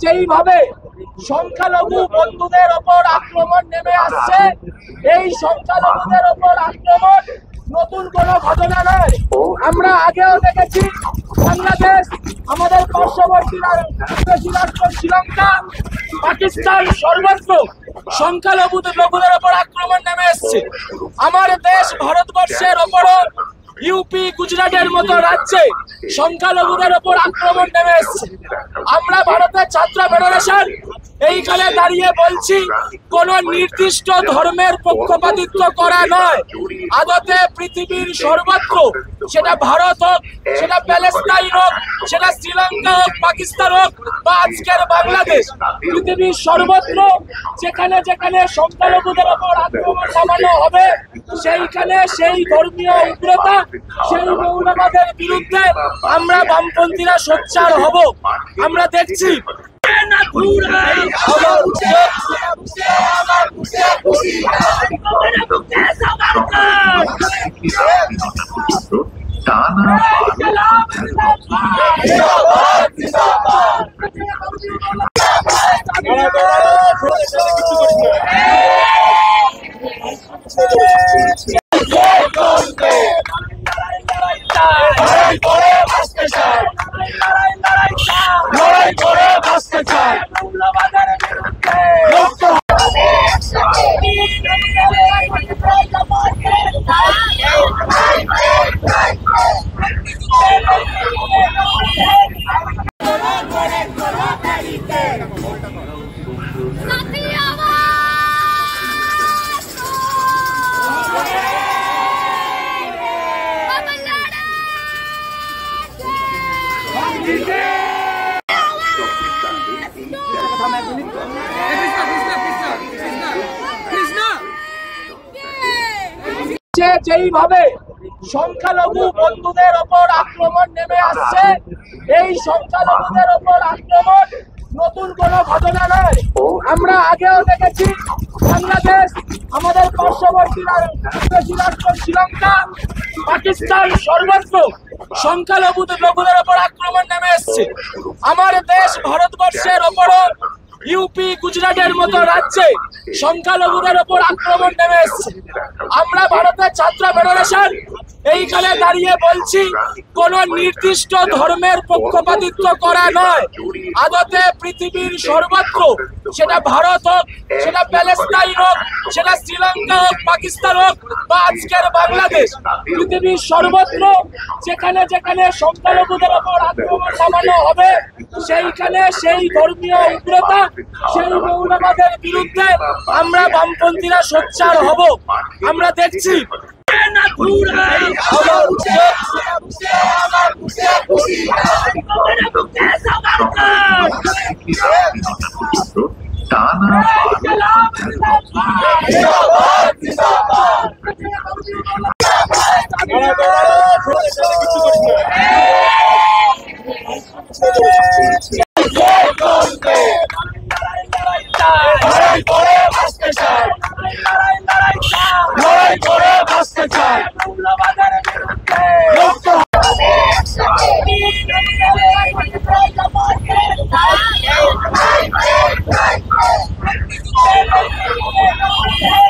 যেইভাবে সংখ্যালঘু বন্ধুদের ওপর আক্রমণ নেমে আসছে, এই সংখ্যালঘুদের ওপর আক্রমণ নতুন কোনো ঘটনা নয়। আমরা আগেও দেখেছি বাংলাদেশ, আমাদের পার্শ্ববর্তী রাষ্ট্র শ্রীলঙ্কা, পাকিস্তান, সর্বত্র সংখ্যালঘুদের ওপর আক্রমণ নেমে এসছে। আমার দেশ ভারতবর্ষের ওপরও ইউপি, গুজরাটের মতো রাজ্যে সংখ্যালঘুদের ওপর আক্রমণ নেমে এসছে। আমরা ভারতের ছাত্র ফেডারেশন এইখানে দাঁড়িয়ে বলছি, কোন নির্দিষ্ট ধর্মের পক্ষপাতিত্ব করা নয়। আদতে পৃথিবীর সর্বত্র, সেটা ভারত হোক, সেটা প্যালেস্টাইন হোক, সেটা শ্রীলঙ্কা হোক, পাকিস্তান হোক বা আজকের বাংলাদেশ, পৃথিবীর সর্বত্র যেখানে যেখানে সংখ্যালঘুদের ওপর আক্রমণ চালানো হবে, সেইখানে সেই ধর্মীয় উগ্রতা, সেই মৌলবাদের বিরুদ্ধে আমরা বামপন্থীরা সোচ্চার হব। আমরা দেখছি যেইভাবে সংখ্যালঘু বন্ধুদের ওপর আক্রমণ নেমে আসছে, এই সংখ্যালঘুদের ওপর আক্রমণ নতুন কোনো ঘটনা নয়। আমরা আগেও দেখেছি বাংলাদেশ, আমাদের পার্শ্ববর্তী রাষ্ট্র শ্রীলঙ্কা, পাকিস্তান, সর্বত্র সংখ্যালঘুদের ওপর আক্রমণ নেমে এসছে। আমার দেশ ভারতবর্ষের ওপরও ইউপি, গুজরাটের মতো রাজ্যে সংখ্যালঘুদের ওপর আক্রমণ নেমে এসছে। আমরা ভারতের ছাত্র ফেডারেশন এইখানে দাঁড়িয়ে বলছি, কোন নির্দিষ্ট ধর্মের পক্ষপাতিত্ব করা নয়। আদতে পৃথিবীর সর্বত্র, সেটা ভারত হোক, সেটা প্যালেস্টাইন হোক, সেটা শ্রীলঙ্কা হোক, পাকিস্তান হোক বা আজকের বাংলাদেশ, পৃথিবীর সর্বত্র যেখানে যেখানে সংখ্যালঘুদের ওপর আক্রমণ চালানো হবে, সেইখানে সেই ধর্মীয় উগ্রতা, সেই মৌলবাদের বিরুদ্ধে আমরা বামপন্থীরা সোচ্চার হব। আমরা দেখছি Hey!